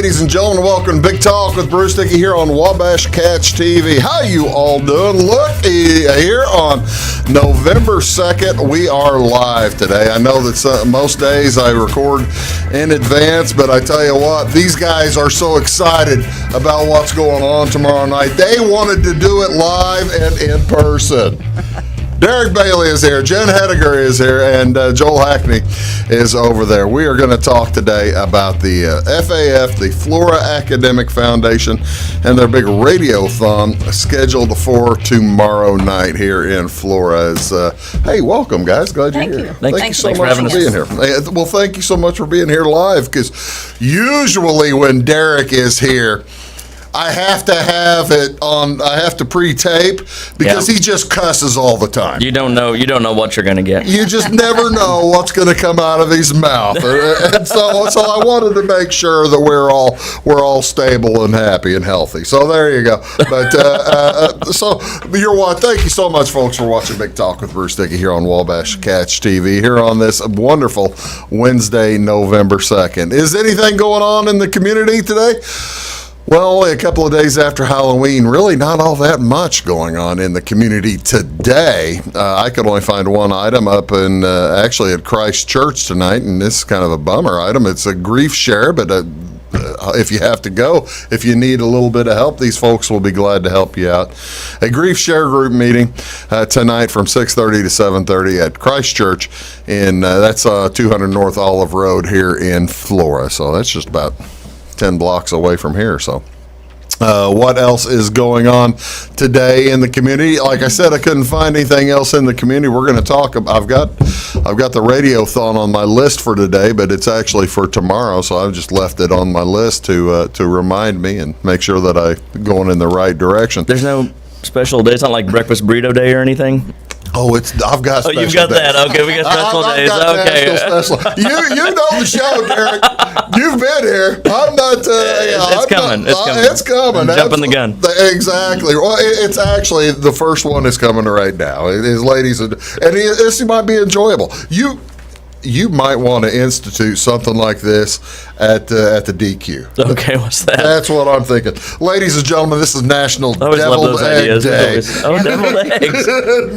ladies and gentlemen. Welcome to Big Talk with Bruce Dickey here on Wabash Catch TV. How you all doing? Look, here on November 2nd, we are live today. I know that most days I record in advance, but I tell you what, these guys are so excited about what's going on tomorrow night. They wanted to do it live and in person. Derek Bailey is here, Jen Hettiger is here, and Joel Hackney is over there. We are going to talk today about the FAF, the Flora Academic Foundation, and their big radiothon scheduled for tomorrow night here in Flora. Hey, welcome, guys. Glad you're here. Thank you so much for being here. Well, thank you so much for being here live, because usually when Derek is here, I have to have it on. I have to pre-tape because he just cusses all the time. You don't know what you're going to get. You just never know what's going to come out of his mouth, and so I wanted to make sure that we're all stable and happy and healthy. So there you go. But so you're what? Thank you so much, folks, for watching Big Talk with Bruce Dickey here on Wabash Catch TV here on this wonderful Wednesday, November 2nd. Is anything going on in the community today? Well, only a couple of days after Halloween, really not all that much going on in the community today. I could only find one item up in actually at Christ Church tonight, and this is kind of a bummer item. It's a grief share, but if you have to go, if you need a little bit of help, these folks will be glad to help you out. A grief share group meeting tonight from 6:30 to 7:30 at Christ Church, in that's 200 North Olive Road here in Flora. So that's just about 10 blocks away from here. So what else is going on today in the community? Like I said, I couldn't find anything else in the community. We're going to talk about, I've got the radiothon on my list for today, but it's actually for tomorrow, so I've just left it on my list to remind me and make sure that I'm going in the right direction. There's no special day. It's not like breakfast burrito day or anything. Oh, I've got special you've got days. that. Okay, we got special days. Got okay. Special. You know the show, Derek. You've been here. I'm not. It's coming. It's coming. I'm jumping the gun. Exactly. Well, it's actually the first one is coming right now. It is, ladies, and this might be enjoyable. You might want to institute something like this at the DQ. Okay, what's that? That's what I'm thinking. Ladies and gentlemen, this is National Deviled Egg Day. Deviled eggs.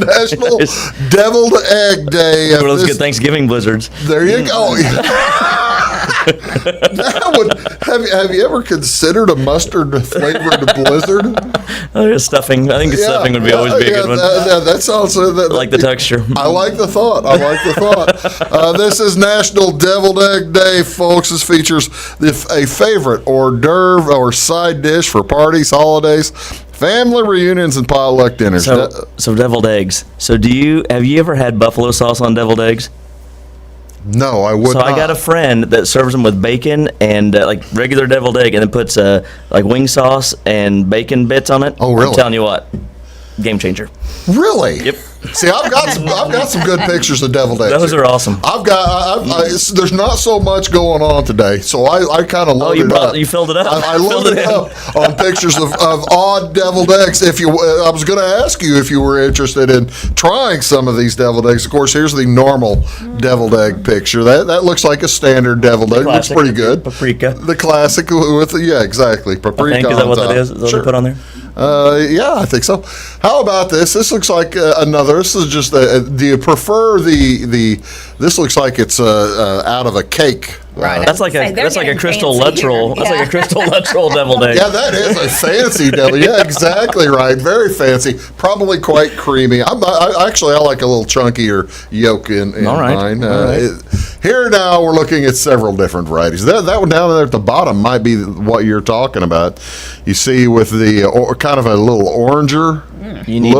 National Deviled Egg Day. One of those good Thanksgiving blizzards. There you go. Have you ever considered a mustard-flavored blizzard? Oh, stuffing. I think stuffing would always be a good one. That sounds. I like the texture. I like the thought. This is National Deviled Egg Day, folks. This features a favorite hors d'oeuvre or side dish for parties, holidays, family reunions, and potluck dinners. So deviled eggs. So have you ever had buffalo sauce on deviled eggs? No, I would not. So I got a friend that serves them with bacon and like regular deviled egg, and then puts like wing sauce and bacon bits on it. Oh, really? I'm telling you what, game changer. Really? Yep. See, I've got some good pictures of deviled eggs. Those are awesome. There's not so much going on today, so I kind of loaded it up. You filled it up. I loaded it up on pictures of odd deviled eggs. I was going to ask you if you were interested in trying some of these deviled eggs. Of course, here's the normal deviled egg picture. That looks like a standard deviled egg. Looks pretty good. Paprika. The classic with exactly. Paprika. Is that what that is? Is that what they put on there? Yeah, I think so. How about this? This looks like another. This is just. Do you prefer the? This looks like it's out of a cake. Right. That's like a crystal Luttrell. That's like a crystal Luttrell deviled egg. Yeah, that is a fancy devil. Yeah, exactly right. Very fancy. Probably quite creamy. I like a little chunkier yolk in mine. Here now we're looking at several different varieties. That one down there at the bottom might be what you're talking about. You see with the kind of a little oranger. You need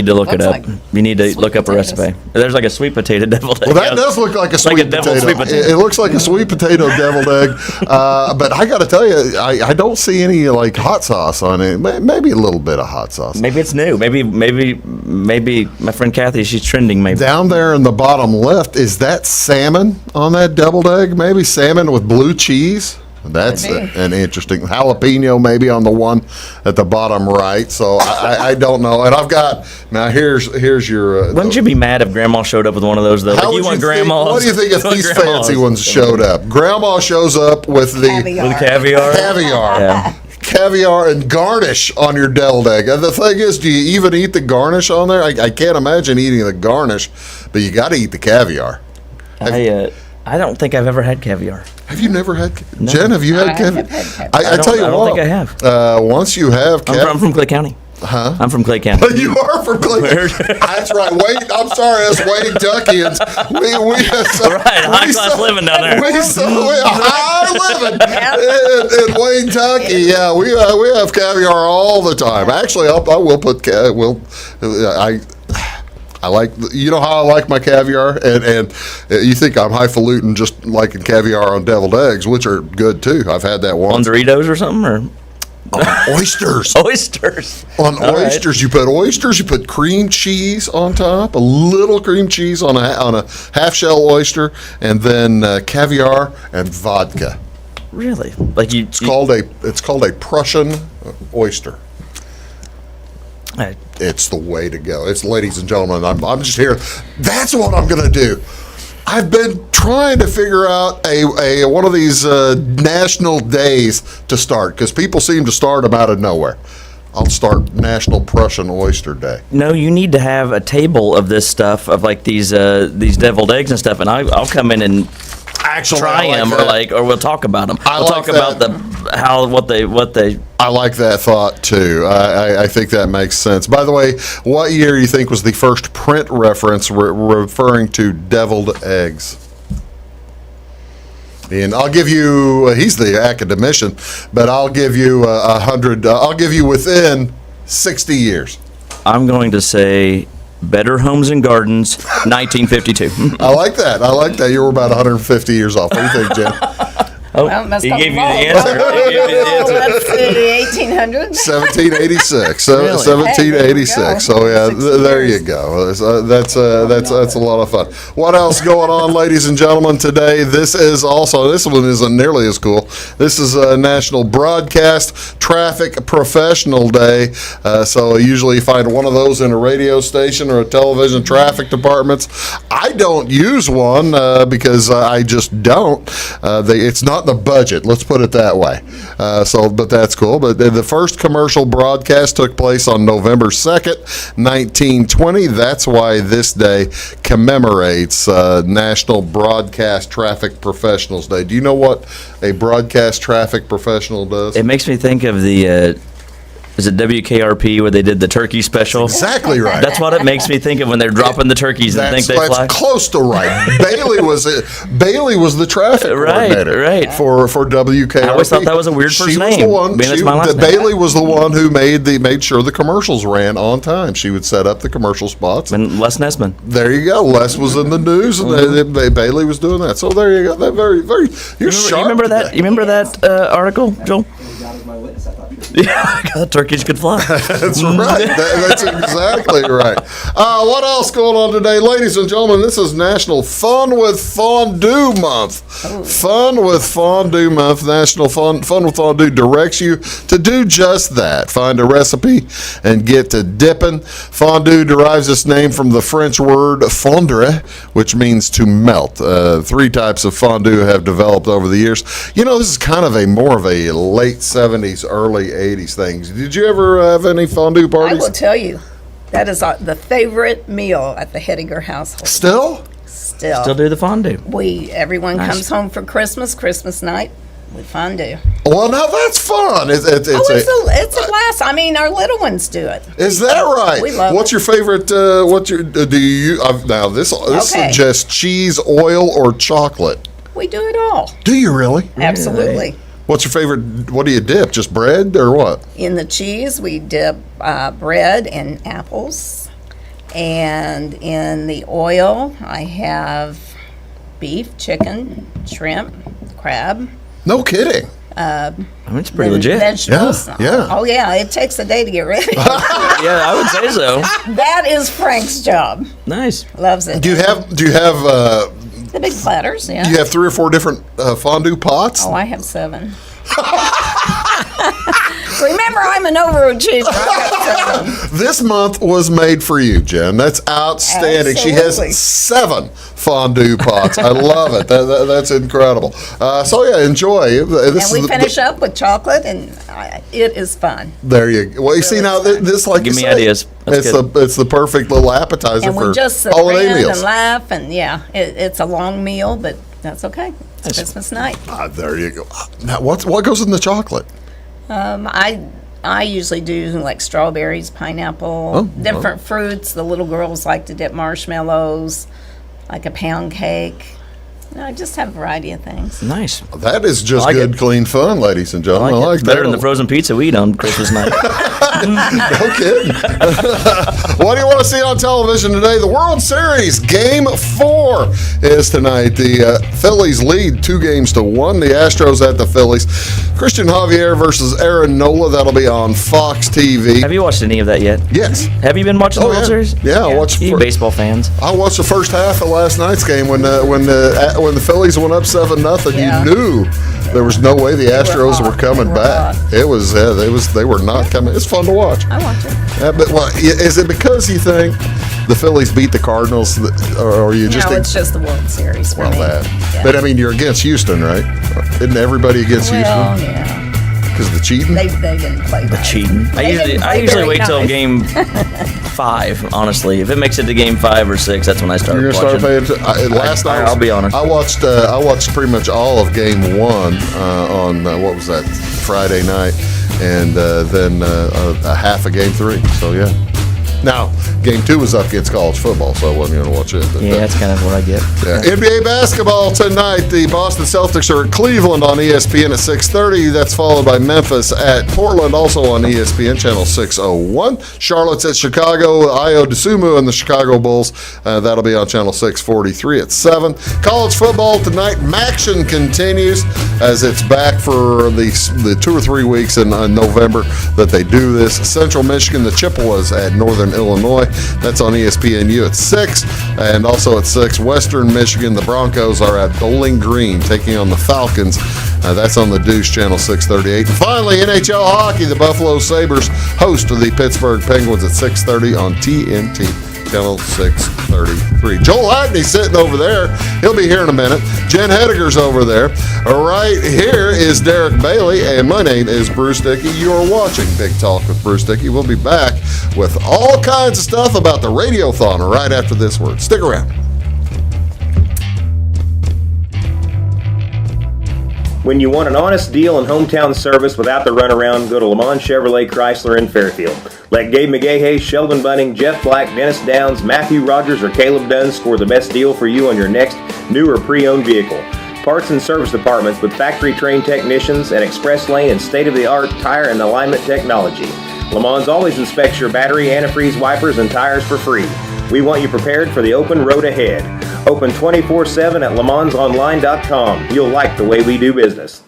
to look it up. You need to look up a recipe. There's like a sweet potato deviled egg. Well, that does look like a sweet potato. It looks like a sweet potato deviled egg. But I got to tell you, I don't see any like hot sauce on it. Maybe a little bit of hot sauce. Maybe it's new. Maybe my friend Kathy, she's trending. Maybe down there in the bottom left, is that salmon on that deviled egg? Maybe salmon with blue cheese. That's an interesting jalapeno, maybe on the one at the bottom right. So I don't know. And I've got now. Here's your. Wouldn't you be mad if Grandma showed up with one of those though? How Like, would you want you think, Grandma's? what do you think if these fancy ones showed up? Grandma shows up with the Caviar. With caviar. Yeah. caviar and garnish on your deviled egg. And the thing is, do you even eat the garnish on there? I can't imagine eating the garnish, but you got to eat the caviar. I don't think I've ever had caviar. Have you never had? Jen, have you had I caviar? have had caviar. I tell you I don't what. think I have. Once you have caviar. I'm from Clay County. Huh? I'm from Clay County. You are from Cleveland. That's right. I'm sorry, us Wayne Duckians. We Right, high class living down there. We high living in Wayne, Kentucky. Yeah, we have caviar all the time. Actually, I will put I like, you know how I like my caviar, and you think I'm highfalutin just liking caviar on deviled eggs, which are good too. I've had that On once. Doritos or something, or Oysters. Oysters. On All oysters, right. you put oysters. You put cream cheese on top, a little cream cheese on a half shell oyster, and then caviar and vodka. Really? Like you? It's called a Prussian oyster. It's the way to go. It's, ladies and gentlemen, I'm just here. That's what I'm going to do. I've been trying to figure out a one of these national days to start, because people seem to start them out of nowhere. I'll start National Prussian Oyster Day. No, you need to have a table of this stuff, of like these deviled eggs and stuff, and I'll come in and Actually, try I like them, that. or we'll talk about them. I We'll like talk about that. what they. I like that thought too. I think that makes sense. By the way, what year do you think was the first print reference referring to deviled eggs? And I'll give you, he's the academician, but I'll give you 100, I'll give you within 60 years. I'm going to say Better Homes and Gardens, 1952. I like that. You were about 150 years off. What do you think, Jen? Oh, Well, must he have gave you the evolved. answer. He gave you the answer. Let's see, 1800s. 1786. Really? 1786. So yeah, 60 there you years. go. That's a lot of fun. What else going on, ladies and gentlemen? Today, this one isn't nearly as cool. This is National Broadcast Traffic Professional Day. So usually you find one of those in a radio station or a television traffic departments. I don't use one because I just don't. It's not in the budget. Let's put it that way. But that's cool. But the first commercial broadcast took place on November 2nd, 1920. That's why this day commemorates National Broadcast Traffic Professionals Day. Do you know what a broadcast traffic professional does? It makes me think of the. Is it WKRP where they did the turkey special? Exactly right. That's what it makes me think of when they're dropping the turkeys and think they fly. That's close to right. Bailey was the traffic coordinator right. for WKRP. I always thought that was a weird first She was name, the one. being it's my last name. Bailey was the one who made sure the commercials ran on time. She would set up the commercial spots. And Les Nessman. There you go. Les was in the news, and Bailey was doing that. So there you go. That very. You're sharp. You remember that? today. You remember that article, Joel? Yeah, turkeys could fly. That's right. That's exactly right. What else going on today? Ladies and gentlemen, this is National Fun with Fondue Month. Fun with Fondue Month. National Fun with Fondue directs you to do just that. Find a recipe and get to dipping. Fondue derives its name from the French word fondre, which means to melt. 3 types of fondue have developed over the years. You know, this is kind of more of a late 70s, early 80s thing. Did you ever have any fondue I parties? will tell you, that is the favorite meal at the Hettiger household. Still? Still do the fondue. Everyone Nice. comes home for Christmas night with fondue. Well, now that's fun. It's It's a blast. I mean, our little ones do it. Is that right? We love What's it. your favorite? Do you now this Okay. suggests cheese, oil, or chocolate? We do it all. Do you really? Absolutely. What's your favorite? What do you dip? Just bread or what? In the cheese, we dip bread and apples. And in the oil, I have beef, chicken, shrimp, crab. No kidding. I mean, it's pretty then legit. Vegetables. Yeah. Oh, yeah. It takes a day to get ready. Yeah, I would say so. That is Frank's job. Nice. Loves it. Do you have The big platters, yeah. You have 3 or 4 different fondue pots? Oh, I have 7. Remember, I'm an overachiever. I got 7. This month was made for you, Jen. That's outstanding. She Absolutely. has 7 fondue pots. I love it. That's incredible. So yeah, enjoy. This And we finish up with chocolate, and it is fun. There you go. Well, you see now, this like Give you me say, ideas. That's it's the perfect little appetizer And for we just sit holiday around meals. and laugh, and yeah, it's a long meal, but that's okay. It's Christmas night. There you go. Now, what goes in the chocolate? I usually do like strawberries, pineapple, different fruits. The little girls like to dip marshmallows, like a pound cake. I just have a variety of things. Nice. That is just I like good, it. clean fun, ladies and I gentlemen. like I it. like Better that. than the frozen pizza we eat on Christmas night. No kidding. What do you want to see on television today? The World Series Game 4 is tonight. The Phillies lead 2-1. The Astros at the Phillies. Christian Javier versus Aaron Nola. That'll be on Fox TV. Have you watched any of that yet? Yes. Have you been watching the World yeah. Series? Yeah, I watched. You baseball fans. I watched the first half of last night's game when the Phillies went up 7-0. Yeah. You knew there was no way the Astros were hot. coming They were back. hot. They were not coming. It's fun to watch. I watch it. Is it because you think the Phillies beat the Cardinals, or you just No, it's just the World Series for well me. that? Yeah. But I mean, you're against Houston, right? Isn't everybody against Well, Houston yeah. because of the cheating? They didn't play right. Cheating. They didn't I play usually very wait till nice. game 5. Honestly, if it makes it to game 5 or 6, that's when I start You're gonna watching. start paying. Last night, I'll be honest. I watched pretty much all of Game 1 on what was that, Friday night, and then a half of Game 3. So yeah. Now, Game 2 was up against college football, so I wasn't going to watch it. But, Yeah, that's kind of what I get. yeah. NBA basketball tonight. The Boston Celtics are at Cleveland on ESPN at 6:30. That's followed by Memphis at Portland, also on ESPN, channel 601. Charlotte's at Chicago. Ayo Dosunmu and the Chicago Bulls. That'll be on channel 643 at 7. College football tonight. Maction continues as it's back for the 2 or 3 weeks in November that they do this. Central Michigan, the Chippewas at Northern Illinois. That's on ESPNU at 6. And also at 6, Western Michigan, the Broncos are at Bowling Green taking on the Falcons. That's on the Deuce, channel 638. And finally, NHL hockey, the Buffalo Sabres host the Pittsburgh Penguins at 6:30 on TNT. Channel 633. Joel Hackney sitting over there. He'll be here in a minute. Jen Hettiger's over there. Right here is Derek Bailey, and my name is Bruce Dickey. You're watching Big Talk with Bruce Dickey. We'll be back with all kinds of stuff about the Radiothon right after this word. Stick around. When you want an honest deal and hometown service without the runaround, go to Lamont Chevrolet Chrysler in Fairfield. Let Gabe McGahey, Sheldon Bunning, Jeff Black, Dennis Downs, Matthew Rogers, or Caleb Dunn score the best deal for you on your next new or pre-owned vehicle. Parts and service departments with factory-trained technicians and express lane and state-of-the-art tire and alignment technology. Lamont always inspects your battery, antifreeze, wipers, and tires for free. We want you prepared for the open road ahead. Open 24/7 at LeMansOnline.com. You'll like the way we do business.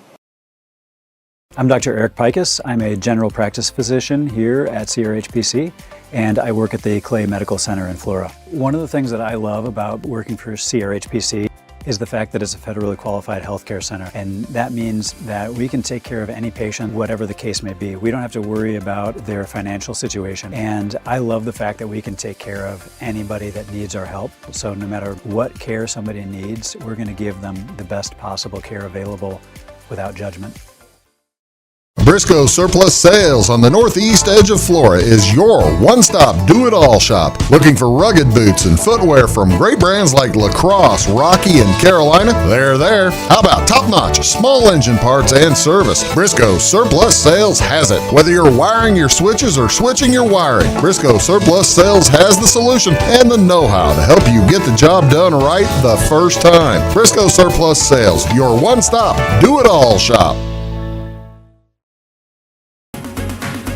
I'm Dr. Eric Pikus. I'm a general practice physician here at CRHPC, and I work at the Clay Medical Center in Flora. One of the things that I love about working for CRHPC is the fact that it's a federally qualified healthcare center, and that means that we can take care of any patient, whatever the case may be. We don't have to worry about their financial situation, and I love the fact that we can take care of anybody that needs our help. So no matter what care somebody needs, we're going to give them the best possible care available without judgment. Briscoe Surplus Sales on the northeast edge of Flora is your one-stop do-it-all shop. Looking for rugged boots and footwear from great brands like Lacrosse, Rocky, and Carolina? They're there. How about top-notch small engine parts and service? Briscoe Surplus Sales has it. Whether you're wiring your switches or switching your wiring, Briscoe Surplus Sales has the solution and the know-how to help you get the job done right the first time. Briscoe Surplus Sales, your one-stop do-it-all shop.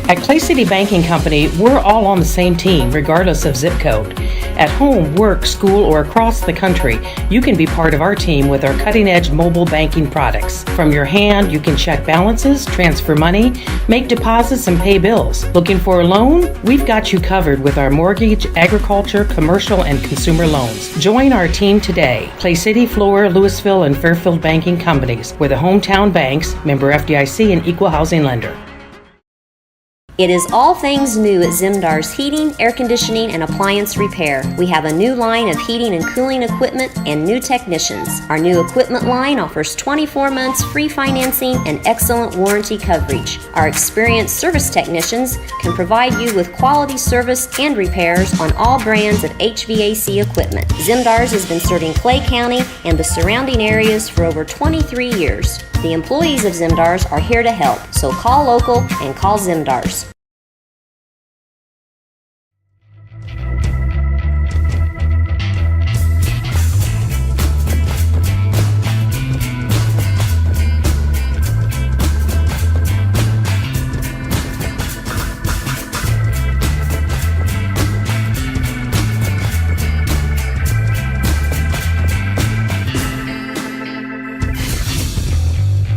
At Clay City Banking Company, we're all on the same team, regardless of zip code. At home, work, school, or across the country, you can be part of our team with our cutting-edge mobile banking products. From your hand, you can check balances, transfer money, make deposits, and pay bills. Looking for a loan? We've got you covered with our mortgage, agriculture, commercial, and consumer loans. Join our team today. Clay City, Flora, Louisville, and Fairfield Banking Companies. We're the hometown banks, member FDIC, and equal housing lender. It is all things new at Zimdar's Heating, Air Conditioning, and Appliance Repair. We have a new line of heating and cooling equipment and new technicians. Our new equipment line offers 24 months free financing and excellent warranty coverage. Our experienced service technicians can provide you with quality service and repairs on all brands of HVAC equipment. Zimdar's has been serving Clay County and the surrounding areas for over 23 years. The employees of Zimdar's are here to help, so call local and call Zimdar's.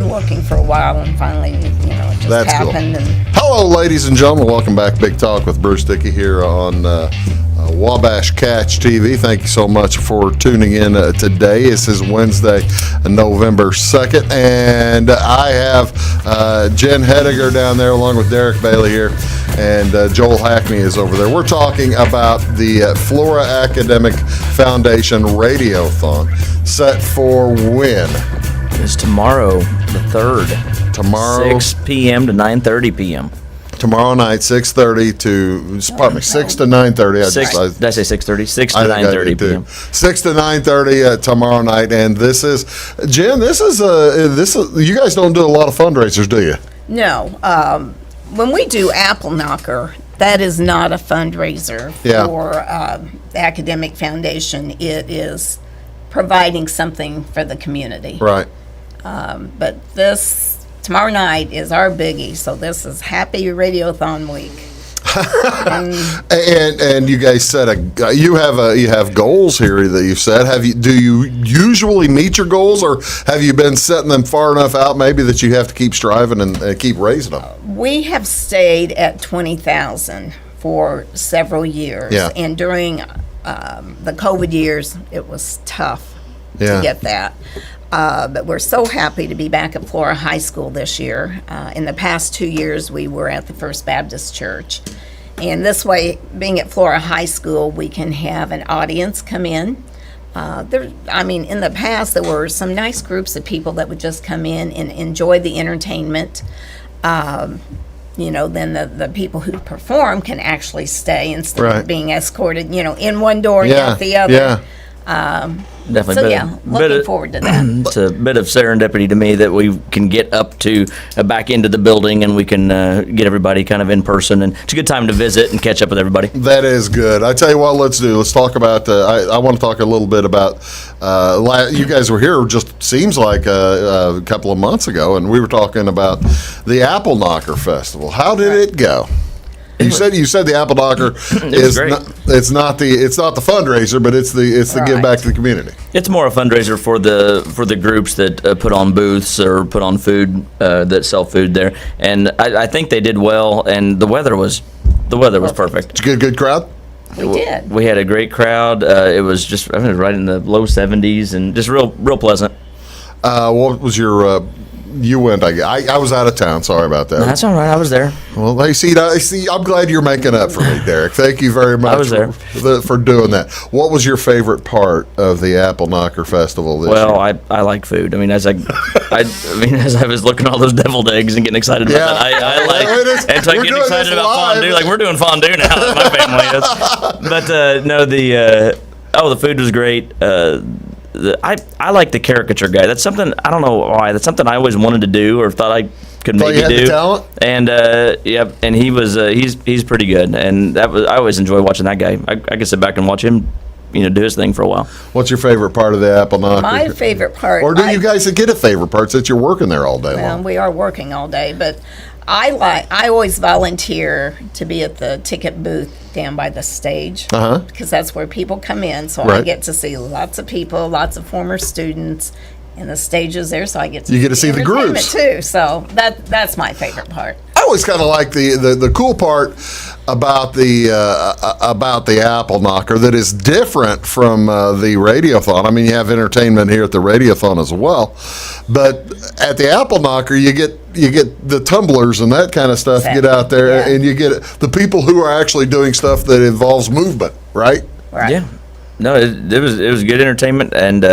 Looking for a while, and finally, it just That's cool. happened. And Hello, ladies and gentlemen. Welcome back to Big Talk with Bruce Dickey here on Wabash Catch TV. Thank you so much for tuning in today. This is Wednesday, November 2nd, and I have Jen Hettiger down there along with Derek Bailey here, and Joel Hackney is over there. We're talking about the Flora Academic Foundation Radiothon, set for when? It's tomorrow, the 3rd. Tomorrow, 6 p.m. to 9:30 p.m. Tomorrow night, 6:30 to, pardon me, 6 to 9:30. Did I say 6:30? 6 to I think I 9:30 did too. p.m. 6 to 9:30 tomorrow night, and this is Jen. This is you guys don't do a lot of fundraisers, do you? no, when we do Apple Knocker, that is not a fundraiser Yeah. for the Academic Foundation. It is providing something for the community. Right. But this tomorrow night is our biggie, so this is Happy Radiothon Week. And you guys set you have goals here that you've set. Do you usually meet your goals, or have you been setting them far enough out maybe that you have to keep striving and keep raising them? We have stayed at 20,000 for several years, Yeah. and during the COVID years, it was tough Yeah. to get that. But we're so happy to be back at Flora High School this year. In the past 2 years, we were at the First Baptist Church. And this way, being at Flora High School, we can have an audience come in. In the past, there were some nice groups of people that would just come in and enjoy the entertainment. Then the people who perform can actually stay instead Right. of being escorted, in one door and Yeah. out the other. Yeah. Definitely. Looking forward to that. It's a bit of serendipity to me that we can get up to back into the building and we can get everybody kind of in person, and it's a good time to visit and catch up with everybody. That is good. I tell you what, let's talk about. I want to talk a little bit about. You guys were here just seems like a couple of months ago, and we were talking about the Apple Knocker Festival. How did it go? You said the Apple Knocker is great. it's not the fundraiser, but it's the give back to the community. It's more a fundraiser for the groups that put on booths or put on food that sell food there, and I think they did well. And the weather was perfect. It's a good crowd. We did. We had a great crowd. It was just right in the low 70s and just real pleasant. What was your? You went. I was out of town. Sorry about that. That's all right. I was there. Well, I see. I'm glad you're making up for me, Derek. Thank you very much. I was there. For doing that. What was your favorite part of the Apple Knocker Festival this year? Well, I like food. I mean, as I was looking at all those deviled eggs and getting excited about that, I like. And so I We're get doing excited this about live. fondue. Like we're doing fondue now in my family. But no, the food was great. I like the caricature guy. That's something I don't know why. That's something I always wanted to do or thought I could Thought maybe you had do. the talent? And and he was he's pretty good. And I always enjoy watching that guy. I could sit back and watch him, do his thing for a while. What's your favorite part of the Apple Knocker? My favorite part. Or do you guys get a favorite part since you're working there all day Well, long? we are working all day, but I always volunteer to be at the ticket booth down by the stage, because that's where people come in. So I Right. get to see lots of people, lots of former students, and the stage is there. So I get to You get to see the entertainment groups. too. So that's my favorite part. I always kind of like the cool part about the Apple Knocker that is different from the Radiothon. I mean, you have entertainment here at the Radiothon as well, but at the Apple Knocker, you get the tumblers and that kind of stuff. Exactly. Get out there, Yeah. and you get the people who are actually doing stuff that involves movement, right? Right. Yeah. No, it was good entertainment, and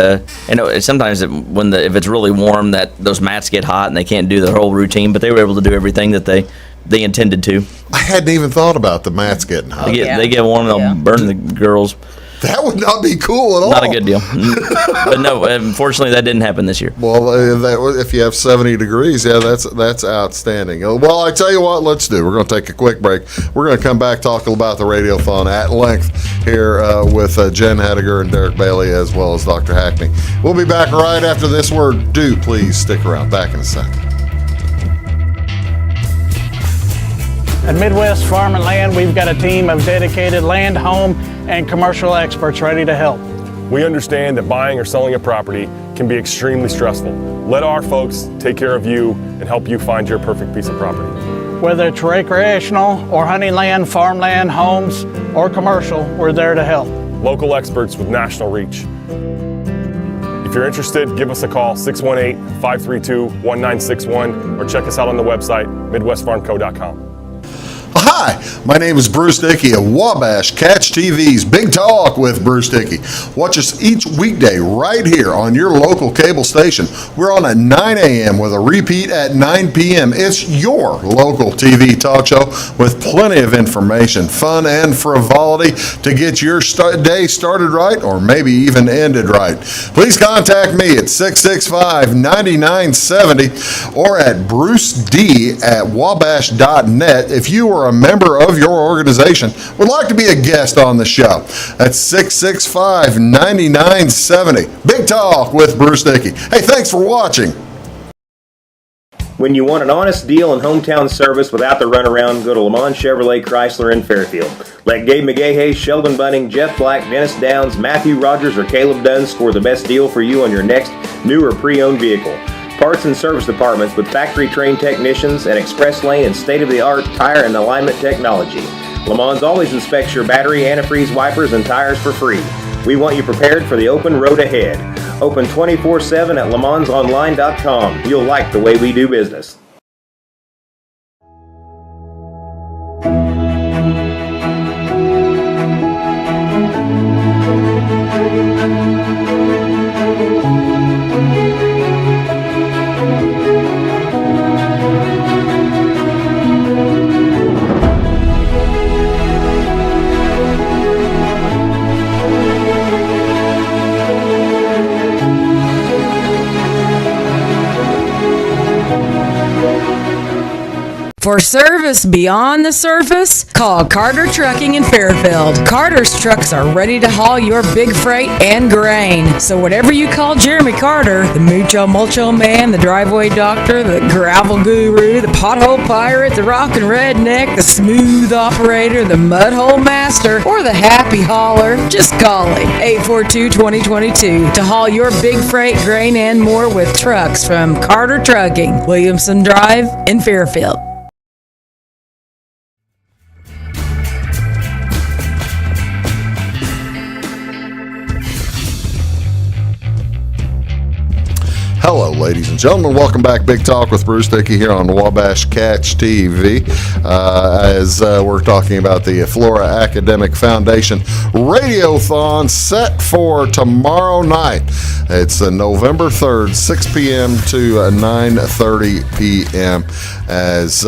sometimes if it's really warm, that those mats get hot and they can't do their whole routine, but they were able to do everything that they intended to. I hadn't even thought about the mats getting hot. They get warm, they'll Yeah. burn the girls. That would not be cool at all. Not a good deal. But no, unfortunately, that didn't happen this year. Well, if you have 70 degrees, yeah, that's outstanding. Well, I tell you what, let's do. We're going to take a quick break. We're going to come back talking about the Radiothon at length here with Jen Hettiger and Derek Bailey, as well as Dr. Hackney. We'll be back right after this word. Do please stick around. Back in a second. At Midwest Farm and Land, we've got a team of dedicated land, home, and commercial experts ready to help. We understand that buying or selling a property can be extremely stressful. Let our folks take care of you and help you find your perfect piece of property. Whether it's recreational or hunting land, farmland, homes, or commercial, we're there to help. Local experts with national reach. If you're interested, give us a call, 618-532-1961, or check us out on the website, midwestfarmco.com. Hi, my name is Bruce Dickey of Wabash Catch TV's Big Talk with Bruce Dickey. Watch us each weekday right here on your local cable station. We're on at 9 a.m. with a repeat at 9 p.m. It's your local TV talk show with plenty of information, fun, and frivolity to get your day started right or maybe even ended right. Please contact me at 665-9970 or at bruced@wabash.net if you are a member of your organization would like to be a guest on the show. That's 665-9970. Big Talk with Bruce Dickey. Hey, thanks for watching. When you want an honest deal and hometown service without the runaround, go to Lamont Chevrolet Chrysler in Fairfield. Let Gabe McGahey, Sheldon Bunning, Jeff Black, Dennis Downs, Matthew Rogers, or Caleb Dunn score the best deal for you on your next new or pre-owned vehicle. Parts and service departments with factory-trained technicians and express lane and state-of-the-art tire and alignment technology. Lamont always inspects your battery, antifreeze, wipers, and tires for free. We want you prepared for the open road ahead. Open 24/7 at LeMansOnline.com. You'll like the way we do business. For service beyond the surface, call Carter Trucking in Fairfield. Carter's trucks are ready to haul your big freight and grain. So whatever you call Jeremy Carter, the Mucho Mulcho Man, the driveway doctor, the gravel guru, the pothole pirate, the rockin' redneck, the smooth operator, the mud hole master, or the happy hauler, just call him 842-2022 to haul your big freight, grain, and more with trucks from Carter Trucking, Williamson Drive in Fairfield. Hello, ladies and gentlemen. Welcome back. Big Talk with Bruce Dickey here on Wabash Catch TV. As we're talking about the Flora Academic Foundation Radiothon set for tomorrow night. It's November 3rd, 6 p.m. to 9:30 p.m. As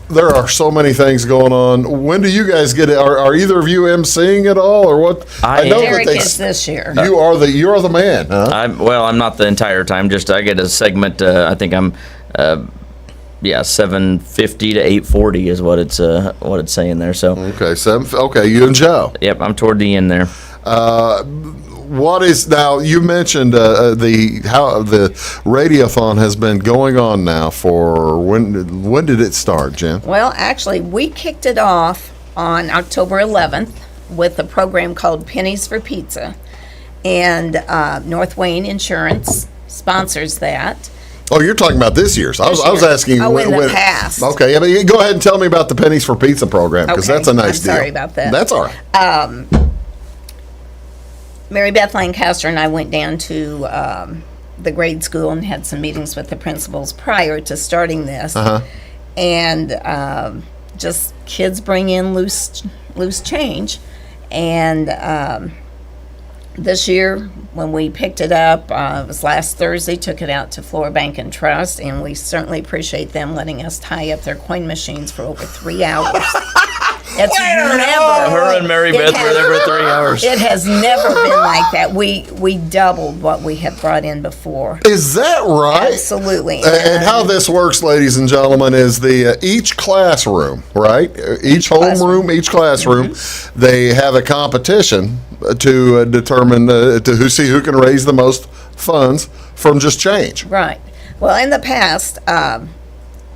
there are so many things going on. When do you guys get it? Are either of you emceeing at all, or what? I know Derek that they, is this year. you're the man, huh? I'm not the entire time. Just I get a segment. I think I'm, 7:50 to 8:40 is what it's saying there. So Okay, you and Joe. yep, I'm toward the end there. what is now? You mentioned how the Radiothon has been going on now for when did it start, Jen? Well, actually, we kicked it off on October 11th with a program called Pennies for Pizza, and North Wayne Insurance sponsors that. Oh, you're talking about this year's. I was asking. Oh, in the past. Okay, I mean, go ahead and tell me about the Pennies for Pizza program, because Okay, that's a nice deal. sorry about that. That's all right. Mary Beth Lancaster and I went down to the grade school and had some meetings with the principals prior to starting this. And just kids bring in loose change. And this year, when we picked it up, it was last Thursday, took it out to Flora Bank and Trust, and we certainly appreciate them letting us tie up their coin machines for over 3 hours. It's never. Her and Mary Beth were there for 3 hours. It has never been like that. We doubled what we have brought in before. Is that right? Absolutely. And how this works, ladies and gentlemen, is the each classroom, right? Each homeroom, each classroom, they have a competition to determine to see who can raise the most funds from just change. Right. Well, in the past,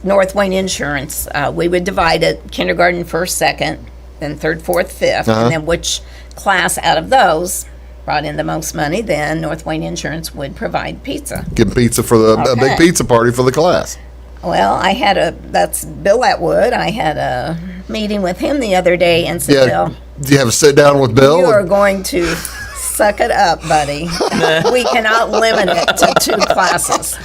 North Wayne Insurance, we would divide it kindergarten, first, second, then third, fourth, fifth, and then which class out of those brought in the most money, then North Wayne Insurance would provide pizza. Give pizza for a big pizza party for the class. Well, that's Bill Atwood. I had a meeting with him the other day and said, Bill, do you have a sit down with Bill? You are going to suck it up, buddy. We cannot limit it to 2 classes.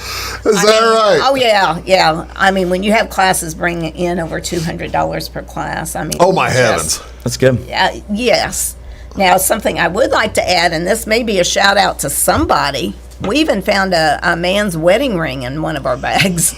Is that right? Oh, yeah. I mean, when you have classes bring in over $200 per class, I mean. Oh, my heavens. That's good. Yes. Now, something I would like to add, and this may be a shout out to somebody, we even found a man's wedding ring in one of our bags.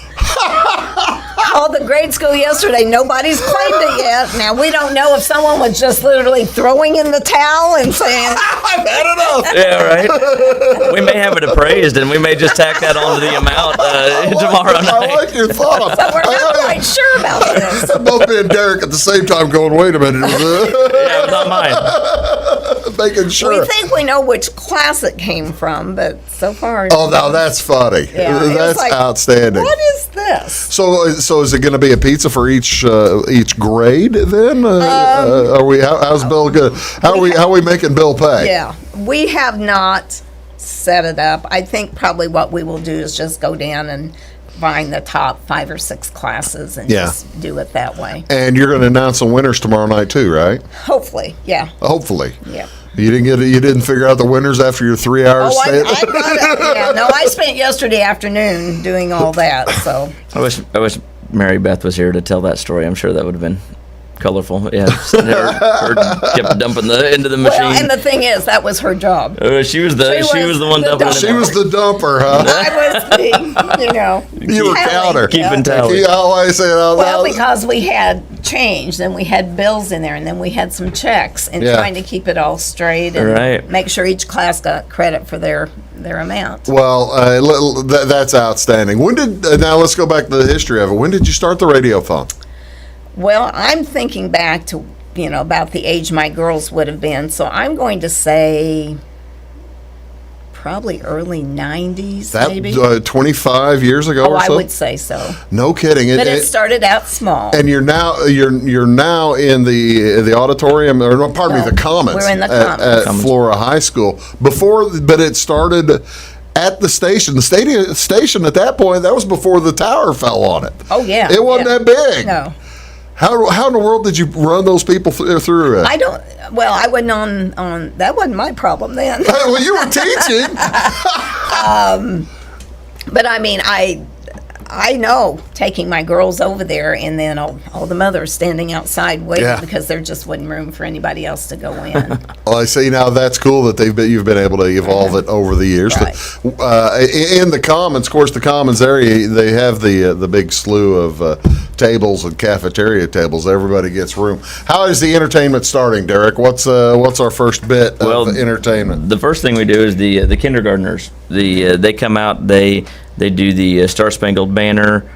Called the grade school yesterday. Nobody's claimed it yet. Now, we don't know if someone was just literally throwing in the towel and saying, I've had enough. Yeah, right. We may have it appraised, and we may just tack that onto the amount tomorrow night. I like your thought. but we're not quite sure about this. Both me and Derek at the same time going, wait a minute. Yeah, not mine. Making sure. We think we know which class it came from, but so far. Oh, now that's funny. Yeah, That's like, outstanding. What is this? So is it going to be a pizza for each grade then? Are we? How's Bill good? How are we making Bill pay? Yeah, we have not set it up. I think probably what we will do is just go down and find the top 5 or 6 classes and just do it that way. And you're going to announce the winners tomorrow night too, right? Hopefully, yeah. Hopefully. Yeah. You didn't figure out the winners after your 3 hours. Oh, I got it. Yeah, no, I spent yesterday afternoon doing all that. So I wish Mary Beth was here to tell that story. I'm sure that would have been colorful. Yeah, her kept dumping into the machine. Well, and the thing is, that was her job. She was the one dumping it. She was the dumper, huh? I was the, You were counter. Keeping tally. I always say it out loud. Well, because we had change, then we had bills in there, and then we had some checks, and trying to keep it all straight and make sure each class got credit for their amount. Well, that's outstanding. When did now let's go back to the history of it. When did you start the Radiothon? Well, I'm thinking back to, about the age my girls would have been. So I'm going to say probably early 90s, maybe. 25 years ago or so? I would say so. No kidding. But it started out small. And you're now in the auditorium, or no, pardon me, the Commons. We're in the Commons. At Flora High School. But it started at the station. The station at that point, that was before the tower fell on it. Oh, yeah. It wasn't that big. No. How in the world did you run those people through it? I wasn't on that wasn't my problem then. Well, you were teaching. But I mean, I know taking my girls over there and then all the mothers standing outside waiting because there just wasn't room for anybody else to go in. Well, I see now that's cool that you've been able to evolve it over the years. Right. In the Commons, of course, the Commons area, they have the big slew of tables and cafeteria tables. Everybody gets room. How is the entertainment starting, Derek? What's our first bit of entertainment? The first thing we do is the kindergartners. They come out. They do the Star Spangled Banner,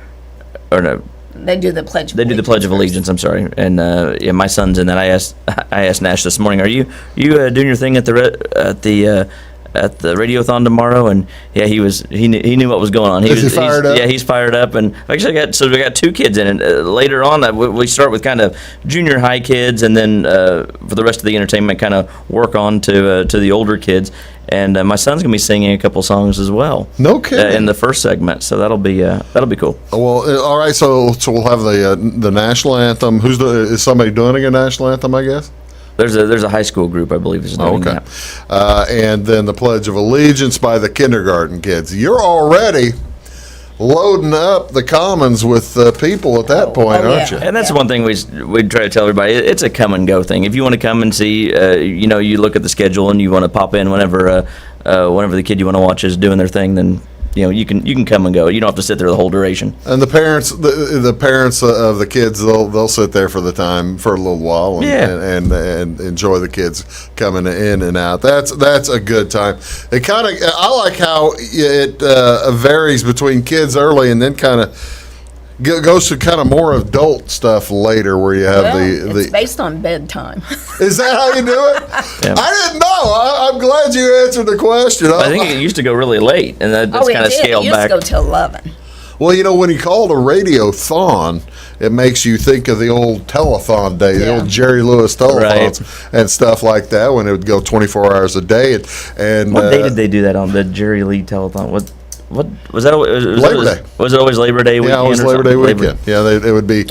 or no, They do the Pledge of They do the Pledge of Allegiance. I'm sorry, and yeah, my son's in that. I asked Nash this morning, "Are you doing your thing at the Radiothon tomorrow?" And yeah, he knew what was going on. Is he fired up? Yeah, he's fired up. And actually, we got 2 kids in it. Later on, we start with kind of junior high kids, and then for the rest of the entertainment, kind of work on to the older kids. And my son's gonna be singing a couple songs as well. No kidding. In the first segment, so that'll be cool. Well, all right. So we'll have the national anthem. Is somebody doing a national anthem? I guess. There's a high school group, I believe, is doing that. And then the Pledge of Allegiance by the kindergarten kids. You're already loading up the commons with people at that point, aren't you? And that's one thing we try to tell everybody. It's a come and go thing. If you want to come and see, you look at the schedule and you want to pop in whenever the kid you want to watch is doing their thing, then you can come and go. You don't have to sit there the whole duration. And the parents, the parents of the kids, they'll sit there for the time for a little while and enjoy the kids coming in and out. That's a good time. I like how it varies between kids early and then kind of goes to kind of more adult stuff later, where you have it's based on bedtime. Is that how you do it? Yeah. I didn't know. I'm glad you answered the question. I think it used to go really late, and that's kind of scaled back. It used to go till 11. Well, when you call it a radiothon, it makes you think of the old telethon day, the old Jerry Lewis telethons and stuff like that, when it would go 24 hours a day. And what day did they do that on, the Jerry Lee telethon? What was that? Labor Day. Was it always Labor Day weekend? Yeah, it was Labor Day weekend. Yeah, it would be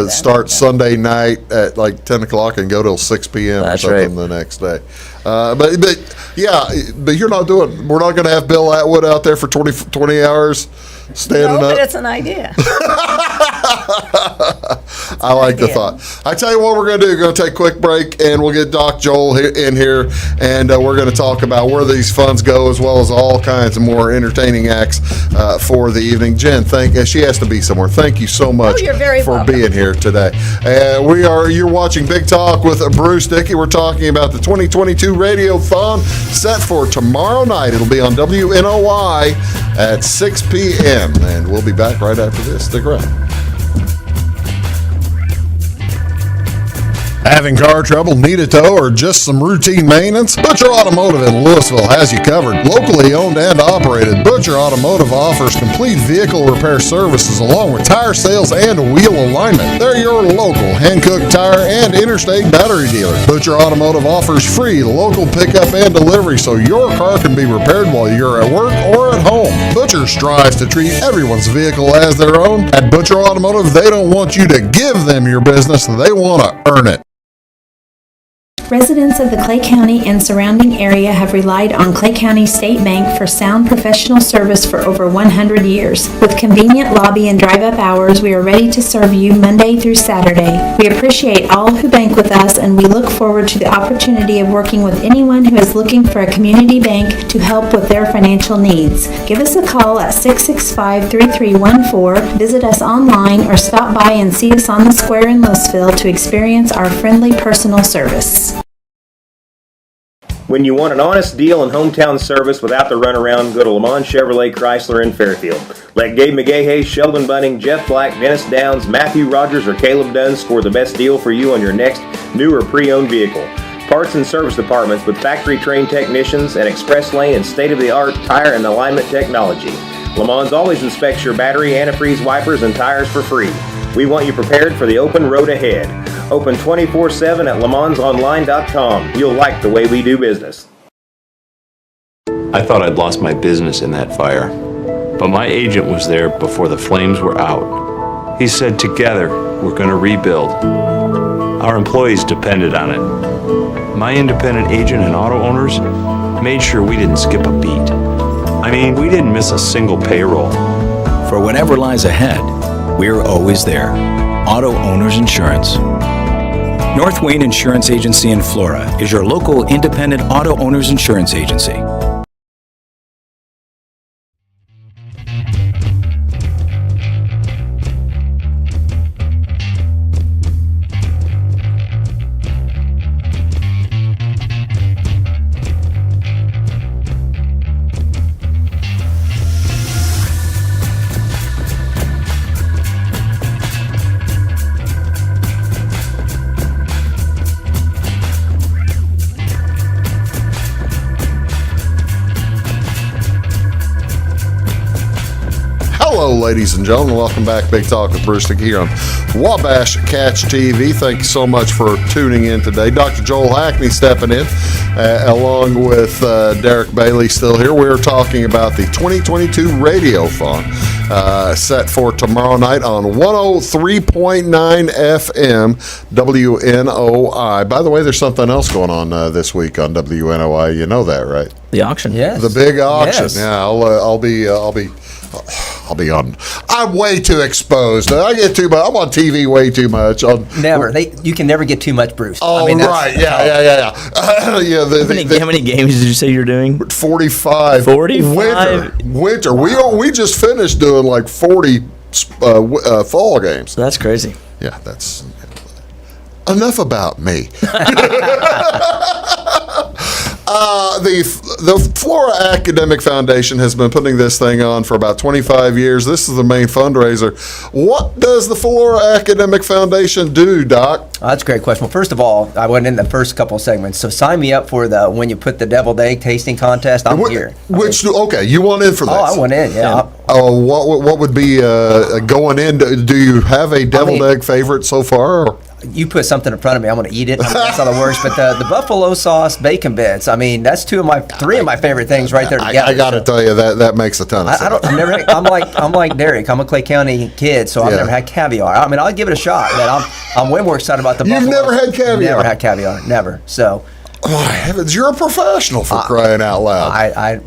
start Sunday night at like 10 o'clock and go till 6 p.m. or something the next day. But you're not doing. We're not going to have Bill Atwood out there for 20 hours standing up. But it's an idea. I like the thought. I tell you what we're going to do. We're going to take a quick break, and we'll get Doc Joel in here, and we're going to talk about where these funds go, as well as all kinds of more entertaining acts for the evening. Jen, she has to be somewhere. Thank you so much for being here today. You're watching Big Talk with Bruce Dickey. We're talking about the 2022 Radiothon set for tomorrow night. It'll be on WNOI at 6 p.m., and we'll be back right after this. Stick around. Having car trouble, need a tow, or just some routine maintenance? Butcher Automotive in Louisville has you covered. Locally owned and operated, Butcher Automotive offers complete vehicle repair services along with tire sales and wheel alignment. They're your local Hankook tire and interstate battery dealer. Butcher Automotive offers free local pickup and delivery so your car can be repaired while you're at work or at home. Butcher strives to treat everyone's vehicle as their own. At Butcher Automotive, they don't want you to give them your business, they want to earn it. Residents of the Clay County and surrounding area have relied on Clay County State Bank for sound professional service for over 100 years. With convenient lobby and drive-up hours, we are ready to serve you Monday through Saturday. We appreciate all who bank with us, and we look forward to the opportunity of working with anyone who is looking for a community bank to help with their financial needs. Give us a call at 665-3314, visit us online, or stop by and see us on the square in Louisville to experience our friendly personal service. When you want an honest deal and hometown service without the runaround, go to Lamont Chevrolet Chrysler in Fairfield. Let Gabe McGahey, Sheldon Bunning, Jeff Black, Dennis Downs, Matthew Rogers, or Caleb Dunn score the best deal for you on your next new or pre-owned vehicle. Parts and service departments with factory-trained technicians and express lane and state-of-the-art tire and alignment technology. Lamont always inspects your battery, antifreeze, wipers, and tires for free. We want you prepared for the open road ahead. Open 24/7 at LeMansOnline.com. You'll like the way we do business. I thought I'd lost my business in that fire, but my agent was there before the flames were out. He said, together, we're going to rebuild. Our employees depended on it. My independent agent and auto owners made sure we didn't skip a beat. I mean, we didn't miss a single payroll. For whatever lies ahead, we're always there. Auto Owners Insurance. North Wayne Insurance Agency in Flora is your local independent auto owners insurance agency. ladies and gentlemen. Welcome back. Big Talk with Bruce Dickey here on Wabash Catch TV. Thank you so much for tuning in today. Dr. Joel Hackney stepping in, along with Derek Bailey still here. We're talking about the 2022 Radiothon, set for tomorrow night on 103.9 FM WNOI. By the way, there's something else going on this week on WNOI. You know that, right? The auction. Yes. The big auction. Yes. Yeah, I'll be on. I'm way too exposed. I get too much. I'm on TV way too much. Never. You can never get too much, Bruce. Oh, right. Yeah. How many games did you say you're doing? 45. 45? Winter. Wow. We just finished doing like 40 fall games. That's crazy. Yeah, that's enough about me. The Flora Academic Foundation has been putting this thing on for about 25 years. This is the main fundraiser. What does the Flora Academic Foundation do, Doc? That's a great question. Well, first of all, I went in the first couple of segments, so sign me up for when you put the deviled egg tasting contest. I'm here. Okay, you want in for this? Oh, I went in, yeah. What would be going in? Do you have a deviled egg favorite so far? Or? You put something in front of me, I'm going to eat it. That's how it works. But the buffalo sauce bacon bits, that's three of my favorite things right there together. I got to tell you that makes a ton of sense. I'm like Derek. I'm a Clay County kid, so I've never had caviar. I'll give it a shot, but I'm way more excited about the buffalo. You've never had caviar? Never had caviar, never. So. Oh, my heavens, you're a professional for crying out loud.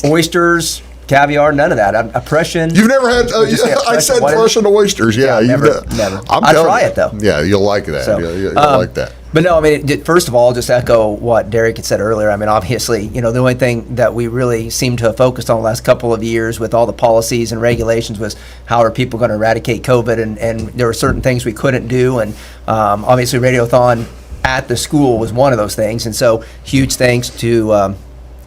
Oysters. Caviar, none of that. Oppression. You've never had? I said Prussian oysters. Yeah, never. I'll try it though. Yeah, you'll like that. So, you'll like that. But no, first of all, just echo what Derek had said earlier. Obviously, the only thing that we really seem to have focused on the last couple of years with all the policies and regulations was how are people going to eradicate COVID, and there were certain things we couldn't do, and obviously Radiothon at the school was one of those things, and so huge thanks to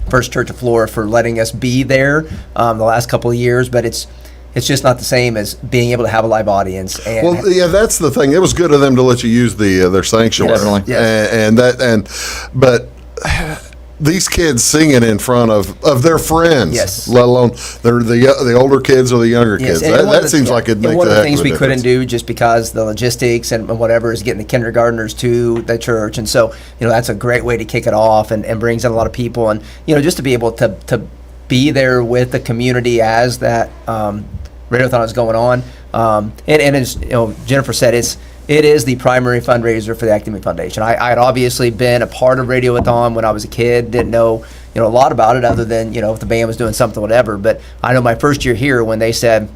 First Church of Flora for letting us be there the last couple of years, but it's just not the same as being able to have a live audience. And that's the thing. It was good of them to let you use their sanctuary. Definitely. Yes. But these kids singing in front of their friends, yes, let alone the older kids or the younger kids. That seems like it'd make one of the things we difference. couldn't do just because the logistics and whatever is getting the kindergartners to the church, and so that's a great way to kick it off and brings in a lot of people, and just to be able to be there with the community as that Radiothon is going on, and as Jennifer said, it is the primary fundraiser for the Academic Foundation. I had obviously been a part of Radiothon when I was a kid, didn't know a lot about it other than if the band was doing something, whatever. But I know my first year here when they said,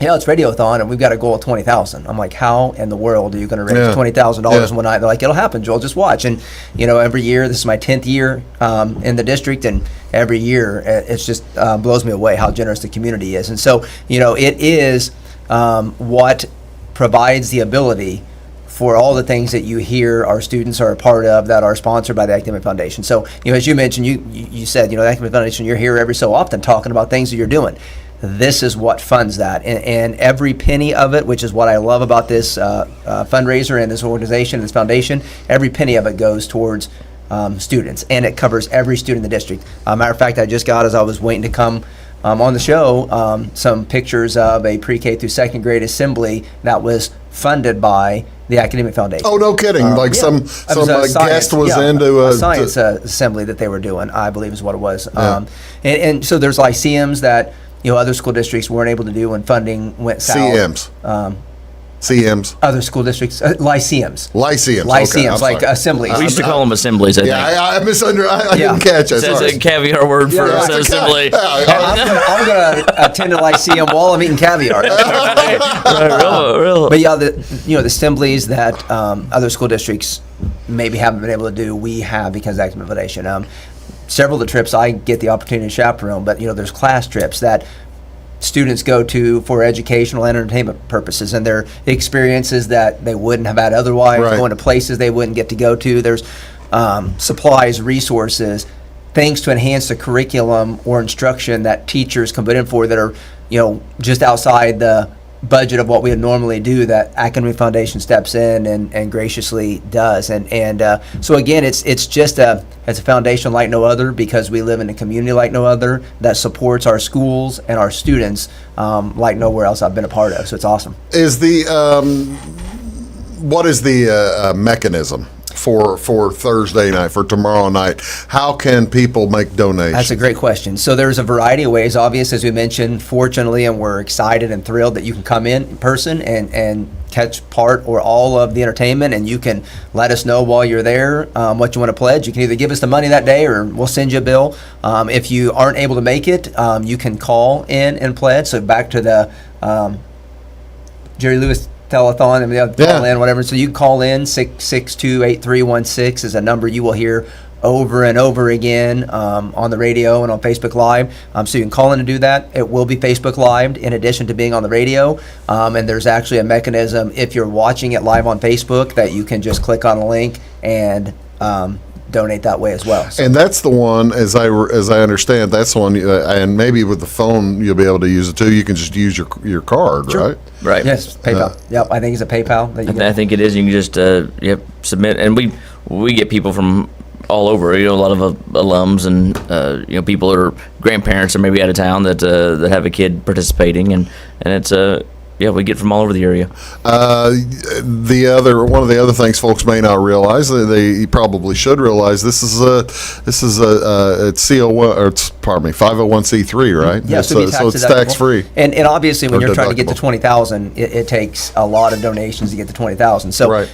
it's Radiothon and we've got a goal of $20,000. I'm like, how in the world are you going to raise $20,000 in one night? They're like, it'll happen, Joel, just watch. And every year, this is my 10th year in the district, and every year it's just blows me away how generous the community is. And so it is what provides the ability for all the things that you hear our students are a part of that are sponsored by the Academic Foundation. So, as you mentioned, you said, the Academic Foundation, you're here every so often talking about things that you're doing. This is what funds that. And every penny of it, which is what I love about this fundraiser and this organization, this foundation, every penny of it goes towards students, and it covers every student in the district. Matter of fact, I just got, as I was waiting to come on the show, some pictures of a pre-K through second grade assembly that was funded by the Academic Foundation. Oh, no kidding! Some guest was into a science assembly that they were doing, I believe is what it was. And so there's lyceums that other school districts weren't able to do when funding went south. CMs. Other school districts, lyceums. Lyceums, okay, like assemblies. We used to call them assemblies, I think. I didn't catch it. That's a caviar word for assembly. I'm going to attend a lyceum while I'm eating caviar. Real. But the assemblies that other school districts maybe haven't been able to do, we have because of the Academic Foundation. Several of the trips I get the opportunity to chaperone, but there's class trips that students go to for educational and entertainment purposes, and their experiences that they wouldn't have had otherwise, going to places they wouldn't get to go to. There's supplies, resources, things to enhance the curriculum or instruction that teachers can put in for that are just outside the budget of what we would normally do, that Academy Foundation steps in and graciously does. And so again, it's just it's a foundation like no other, because we live in a community like no other that supports our schools and our students like nowhere else I've been a part of. So it's awesome. What is the mechanism for Thursday night, for tomorrow night? How can people make donations? That's a great question. So there's a variety of ways, obvious, as we mentioned, fortunately, and we're excited and thrilled that you can come in person and catch part or all of the entertainment, and you can let us know while you're there what you want to pledge. You can either give us the money that day, or we'll send you a bill. If you aren't able to make it, you can call in and pledge. So back to the Jerry Lewis telethon, and they'll call in, whatever. So you can call in. 662-8316 is a number you will hear over and over again on the radio and on Facebook Live. So you can call in and do that. It will be Facebook Live in addition to being on the radio. And there's actually a mechanism, if you're watching it live on Facebook, that you can just click on a link and donate that way as well. So. And that's the one, as I understand, that's the one, and maybe with the phone you'll be able to use it too. You can just use your card, Sure. right? Right. Yes, PayPal. Yep, I think it's a PayPal. That you I think it is. You can just submit, and we get people from all over. A lot of alums and people that are grandparents or maybe out of town that have a kid participating, and it's we get from all over the area. One of the other things folks may not realize, they probably should realize, it's CO1, or it's 501c3, right? Yeah, so it's tax free. And obviously, when you're trying to get to deductible. 20,000, it takes a lot of donations to get to 20,000. So Right.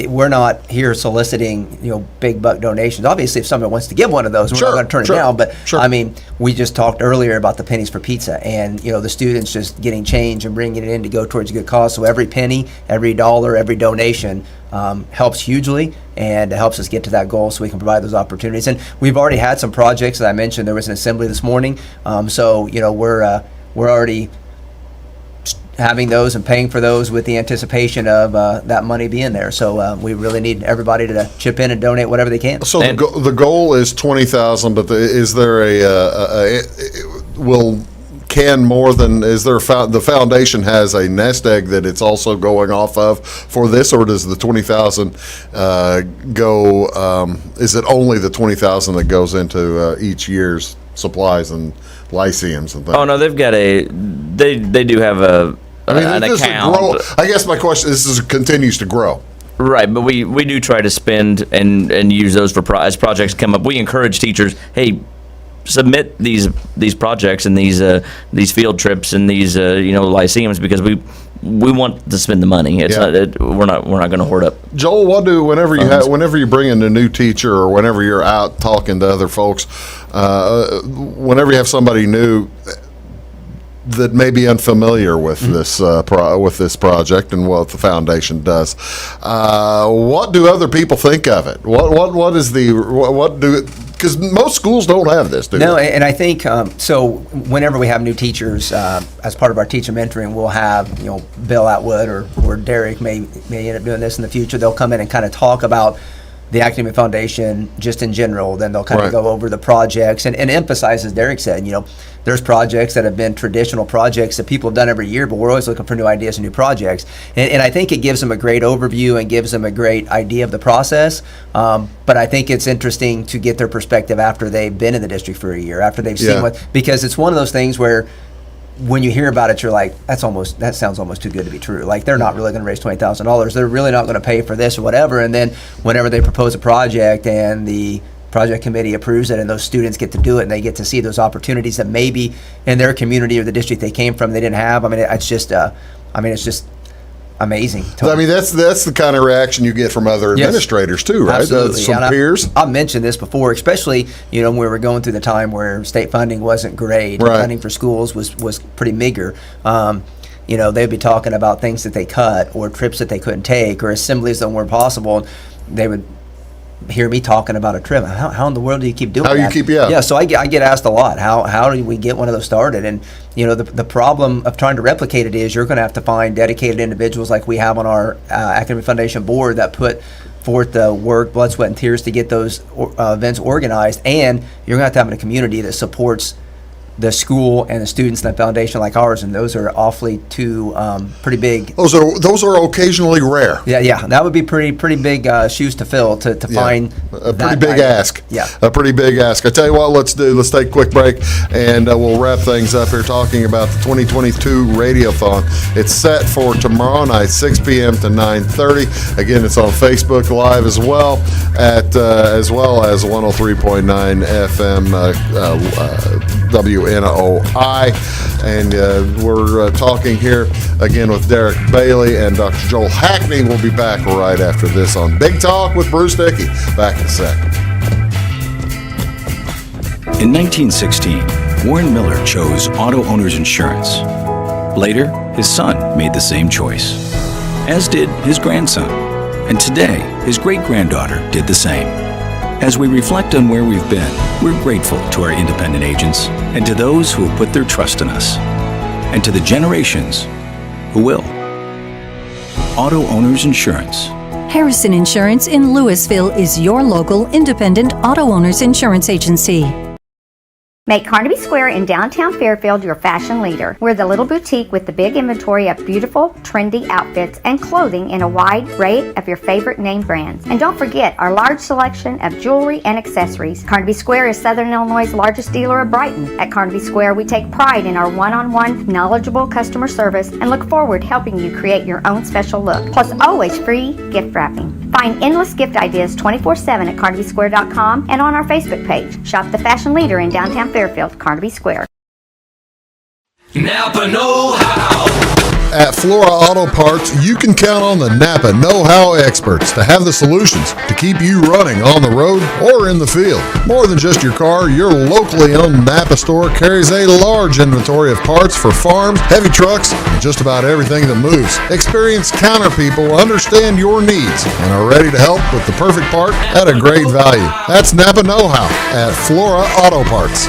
We're not here soliciting big buck donations. Obviously, if someone wants to give one of those, we're Sure, not going to turn sure, it down. But sure. I mean, we just talked earlier about the pennies for pizza, and the students just getting change and bringing it in to go towards a good cause. So every penny, every dollar, every donation helps hugely, and it helps us get to that goal so we can provide those opportunities. And we've already had some projects that I mentioned. There was an assembly this morning, so we're already having those and paying for those with the anticipation of that money being there. So we really need everybody to chip in and donate whatever they can. So the goal is 20,000, but is there the foundation has a nest egg that it's also going off of for this, or does the 20,000 go? Is it only the 20,000 that goes into each year's supplies and lyceums and things? Oh no, they've got they do have an account. I guess my question is, continues to grow. Right, but we do try to spend and use those as projects come up. We encourage teachers, hey, submit these projects and these field trips and these lyceums, because we want to spend the money. It's we're not going to hoard up. Joel, whenever you bring in a new teacher, or whenever you're out talking to other folks, whenever you have somebody new that may be unfamiliar with this project and what the foundation does, what do other people think of it? Because most schools don't have this, do they? No, and I think so. Whenever we have new teachers, as part of our teacher mentoring, we'll have Bill Atwood or Derek may end up doing this in the future. They'll come in and kind of talk about the Academy Foundation just in general. Then they'll kind of go over the projects and emphasize, as Derek said, there's projects that have been traditional projects that people have done every year, but we're always looking for new ideas and new projects. And I think it gives them a great overview and gives them a great idea of the process. But I think it's interesting to get their perspective after they've been in the district for a year, after they've seen because it's one of those things where when you hear about it, you're like, that sounds almost too good to be true. Like, they're not really going to raise $20,000. They're really not going to pay for this or whatever. And then whenever they propose a project and the project committee approves it and those students get to do it and they get to see those opportunities that maybe in their community or the district they came from they didn't have. It's just amazing. That's the kind of reaction you get from other administrators too, right? Absolutely. From peers. I've mentioned this before, especially when we were going through the time where state funding wasn't great. Right. Funding for schools was pretty meager. They'd be talking about things that they cut or trips that they couldn't take or assemblies that weren't possible. They would hear me talking about a trip. How in the world do you keep doing that? So I get asked a lot, how do we get one of those started? And the problem of trying to replicate it is you're going to have to find dedicated individuals like we have on our Academy Foundation board that put forth the work, blood, sweat, and tears to get those events organized, and you're going to have a community that supports the school and the students in a foundation like ours, and those are awfully two pretty big. Those are occasionally rare. Yeah, that would be pretty big shoes to fill to find a pretty big ask. Yeah, a pretty big ask. I tell you what, let's take a quick break, and we'll wrap things up here talking about the 2022 Radiothon. It's set for tomorrow night, 6 p.m. to 9:30. Again, it's on Facebook Live as well as 103.9 FM WNOI, and we're talking here again with Derek Bailey and Dr. Joel Hackney. We'll be back right after this on Big Talk with Bruce Dickey. Back in a second. In 1916, Warren Miller chose auto owners insurance. Later, his son made the same choice, as did his grandson. And today, his great-granddaughter did the same. As we reflect on where we've been, we're grateful to our independent agents and to those who have put their trust in us, and to the generations who will. Auto Owners Insurance. Harrison Insurance in Louisville is your local independent auto owners insurance agency. Make Carnaby Square in downtown Fairfield your fashion leader. We're the little boutique with the big inventory of beautiful, trendy outfits and clothing in a wide array of your favorite name brands. And don't forget our large selection of jewelry and accessories. Carnaby Square is Southern Illinois' largest dealer of Brighton. At Carnaby Square, we take pride in our one-on-one, knowledgeable customer service and look forward to helping you create your own special look. Plus, always free gift wrapping. Find endless gift ideas 24/7 at CarnabySquare.com and on our Facebook page. Shop the fashion leader in downtown Fairfield, Carnaby Square. Napa know-how. At Flora Auto Parts, you can count on the Napa know-how experts to have the solutions to keep you running on the road or in the field. More than just your car, your locally owned Napa store carries a large inventory of parts for farms, heavy trucks, and just about everything that moves. Experienced counter people understand your needs and are ready to help with the perfect part at a great value. That's Napa know-how at Flora Auto Parts.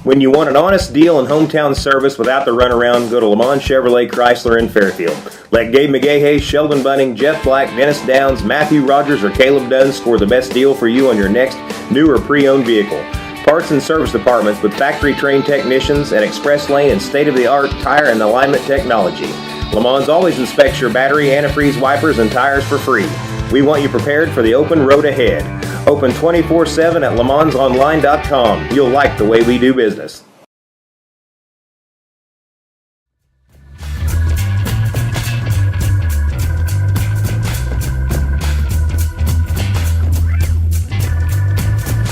When you want an honest deal and hometown service without the runaround, go to Lamont Chevrolet Chrysler in Fairfield. Let Gabe McGahey, Sheldon Bunning, Jeff Black, Dennis Downs, Matthew Rogers, or Caleb Dunn score the best deal for you on your next new or pre-owned vehicle. Parts and service departments with factory-trained technicians and express lane and state-of-the-art tire and alignment technology. Lamont always inspects your battery, antifreeze, wipers, and tires for free. We want you prepared for the open road ahead. Open 24/7 at LeMansOnline.com. You'll like the way we do business.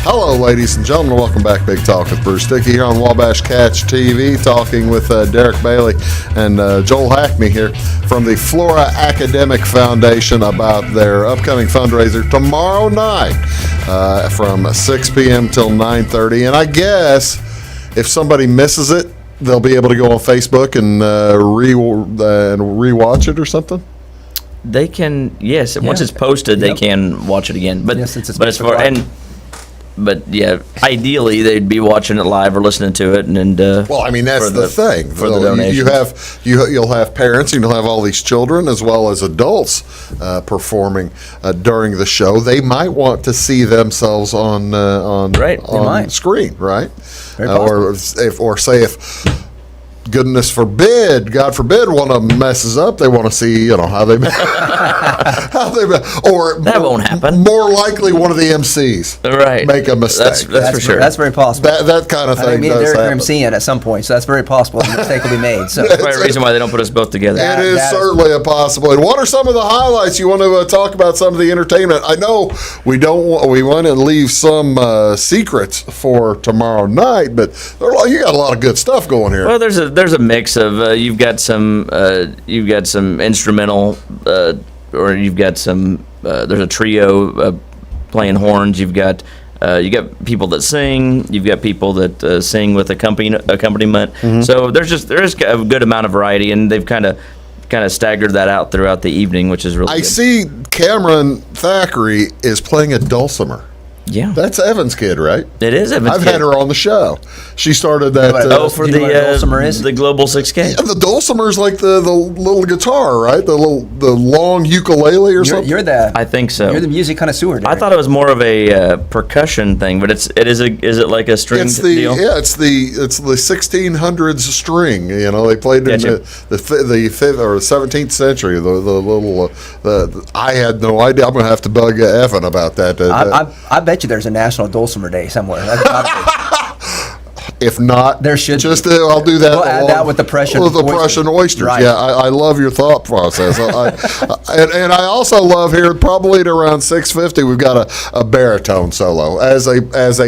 Hello, ladies and gentlemen. Welcome back. Big Talk with Bruce Dickey here on Wabash Catch TV, talking with Derek Bailey and Joel Hackney here from the Flora Academic Foundation about their upcoming fundraiser tomorrow night from 6 p.m. till 9:30. And I guess if somebody misses it, they'll be able to go on Facebook and rewatch it or something. They can, yes. Once it's posted, they can watch it again. But yes, it's as far But yeah, ideally they'd be watching it live or listening to it, and well, I mean that's the thing. For the donation, you'll have parents, and you'll have all these children as well as adults performing during the show. They might want to see themselves on screen, right? Or say if. Goodness forbid, God forbid, one of them messes up. They want to see, how they, or that won't happen. More likely, one of the MCs make a mistake. That's for sure. That's very possible. That kind of thing. I mean, Derek are MCing at some point, so that's very possible. A mistake will be made. So that's probably a reason why they don't put us both together. It is certainly a possibility. What are some of the highlights? You want to talk about some of the entertainment? I know we want to leave some secrets for tomorrow night, but you got a lot of good stuff going here. Well, there's a mix of you've got some instrumental or you've got some there's a trio playing horns. You've got people that sing. You've got people that sing with accompaniment. Mm-hmm. So there is a good amount of variety, and they've kind of staggered that out throughout the evening, which is really good. I see Cameron Thackeray is playing a dulcimer. Yeah. That's Evan's kid, right? It is Evan's I've kid. had her on the show. She started that. For Do you know what a dulcimer the is? the Global 6K. Yeah, the dulcimer's like the little guitar, right? The long ukulele or something. You're the I think so. You're the music connoisseur. I thought it was more of a percussion thing, but is it like a string It's the deal? it's the 1600s string. You know, they played it in the 5th or 17th century. The little I had no idea. I'm gonna have to bug Evan about that. I bet you there's a National Dulcimer Day somewhere. That's gotta be. If not, there should. I'll do that. We'll add that with the Prussian Prussian oysters. Right. Yeah, I love your thought process. And I also love here, probably at around 6:50, we've got a baritone solo as a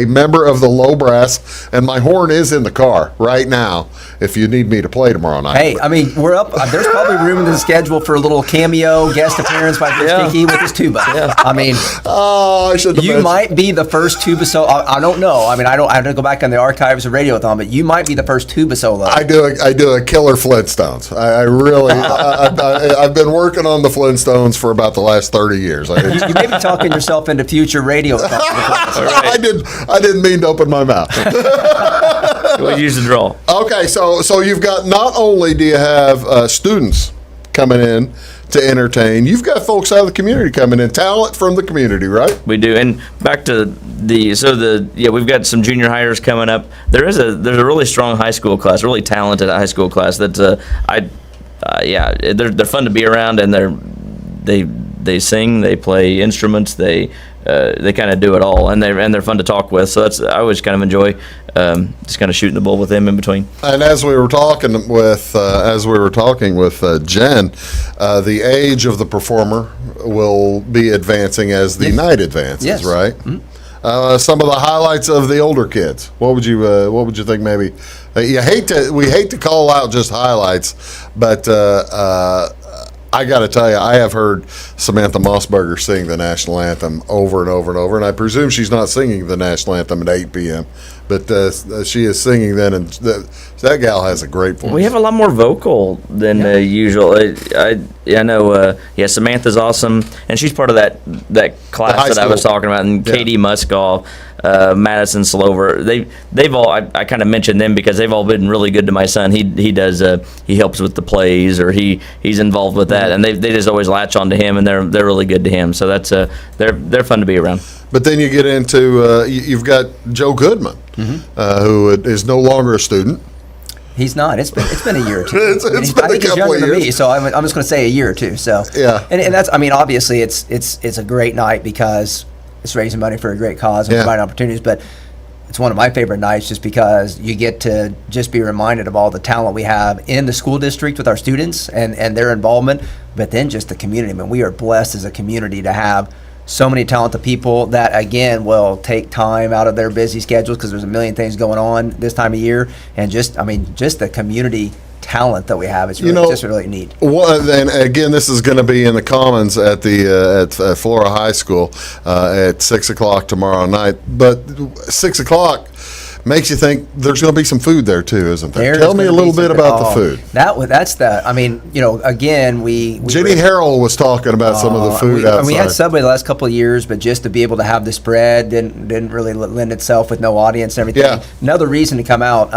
member of the low brass, and my horn is in the car right now. If you need me to play tomorrow night. Hey, I mean, we're up. There's probably room in the schedule for a little cameo guest appearance by Chris Dickey with his tuba. Yeah. I mean, I should. You might be the first tuba solo. I don't know. I mean, I have to go back on the archives of Radiothon, but you might be the first tuba solo. I do a killer Flintstones. I really. I've been working on the Flintstones for about the last 30 years. You may be talking yourself into future Radiothon. I didn't mean to open my mouth. We'll use the draw. Okay, so you've got, not only do you have students coming in to entertain, you've got folks out of the community coming in, talent from the community, right? We do. And back to we've got some junior hires coming up. There's a really strong high school class, really talented high school class that they're fun to be around, and they sing, they play instruments, they kind of do it all, and they're fun to talk with. So I always kind of enjoy just kind of shooting the bull with them in between. And as we were talking with Jen, the age of the performer will be advancing as the night advances, right? Mm-hmm. Some of the highlights of the older kids. What would you think? Maybe we hate to call out just highlights, but I got to tell you, I have heard Samantha Mossberger sing the national anthem over and over and over, and I presume she's not singing the national anthem at 8 p.m., but she is singing then, and that gal has a great voice. We have a lot more vocal than usual. I know. Samantha's awesome, and she's part of that class that I was talking about. And Katie Muskoff, Madison Slover, they've all. I kind of mentioned them because they've all been really good to my son. He does. He helps with the plays, or he's involved with that, and they just always latch on to him, and they're really good to him. So that's they're fun to be around. But then you get into you've got Joe Goodman, who is no longer a student. He's not. It's been a year or two. It's been I think a he's couple younger of than years. me, so I'm just going to say a year or two. So yeah, and that's. I mean, obviously, it's a great night because it's raising money for a great cause and providing opportunities. But it's one of my favorite nights just because you get to just be reminded of all the talent we have in the school district with our students and their involvement, but then just the community. I mean, we are blessed as a community to have so many talented people that, again, will take time out of their busy schedules because there's a million things going on this time of year. And just the community talent that we have is really, just really neat. Well, and again, this is going to be in the Commons at the at Flora High School at 6 o'clock tomorrow night. But 6 o'clock makes you think there's going to be some food there too, isn't there? Tell me a little bit about the food. Again, Jenny Harrell was talking about some of the food outside. We had Subway the last couple of years, but just to be able to have the spread didn't really lend itself with no audience and everything. Yeah. Another reason to come out.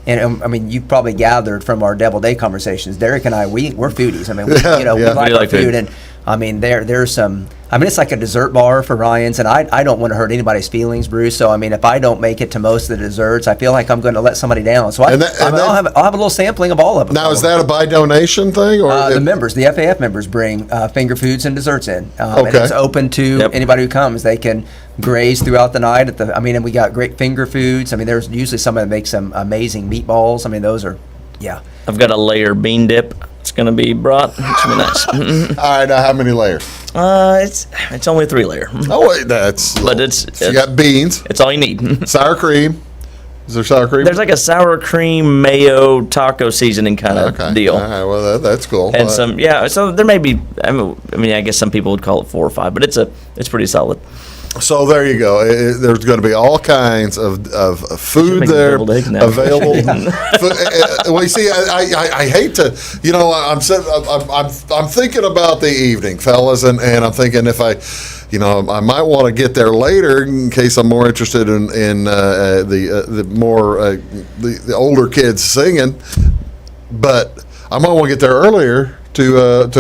And I mean, you've probably gathered from our Devil Day conversations. Derek and I, we're foodies. I mean, we like our food, and I mean, there's some. I mean, it's like a dessert bar for Ryan's, and I don't want to hurt anybody's feelings, Bruce. So I mean, if I don't make it to most of the desserts, I feel like I'm going to let somebody down. So I'll have a little sampling of all of them. Now, is that a by donation thing, or the FAF members bring finger foods and desserts in? And it's open to anybody who comes. They can graze throughout the night and we got great finger foods. I mean, there's usually somebody that makes some amazing meatballs. I mean, those are, I've got a layer bean dip. It's going to be brought. It's going to be nice. All right, now how many layers? It's only 3 layer. Oh wait, you got beans. It's all you need. Sour cream. Is there sour cream? There's like a sour cream mayo taco seasoning kind of deal. All right, well that's cool. And so there may be. I mean, I guess some people would call it 4 or 5, but it's pretty solid. So there you go. There's going to be all kinds of food there available. Well, you see, I hate to, I'm thinking about the evening, fellas, and I'm thinking if I I might want to get there later in case I'm more interested in the older kids singing, but I might want to get there earlier to have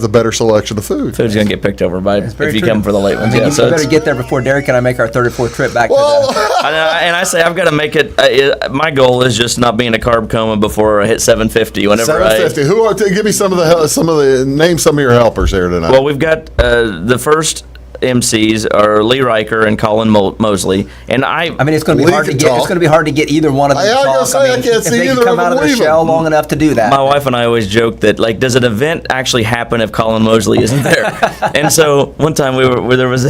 the better selection of food. Food's gonna get picked over by if you come for the late ones. You better get there before Derek and I make our 34th trip back. And I say I've got to make it. My goal is just not being a carb coma before I hit 750. Whenever 750. Give me some of your helpers here tonight. Well, we've got the first MCs are Lee Riker and Colin Mosley, and I mean it's going to be hard to get. It's going to be hard to get either one of them. I can't see either of them. If they come out of their shell long enough to do that. My wife and I always joke that does an event actually happen if Colin Mosley isn't there? And so one time there was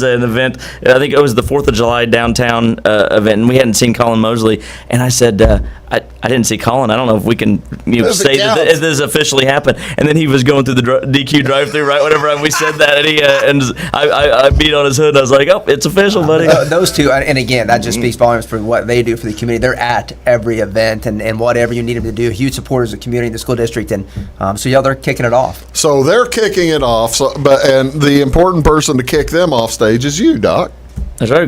an event, I think it was the 4th of July downtown event, and we hadn't seen Colin Mosley. And I said, I didn't see Colin. I don't know if we can say that this officially happened. And then he was going through the DQ drive-thru right whenever we said that, and I beat on his hood. And I was like, oh, it's official, buddy. Those two, and again, that just speaks volumes for what they do for the community. They're at every event and whatever you need them to do. Huge supporters of the community, the school district, and so they're kicking it off. So they're kicking it off, and the important person to kick them off stage is you, Doc. That's right.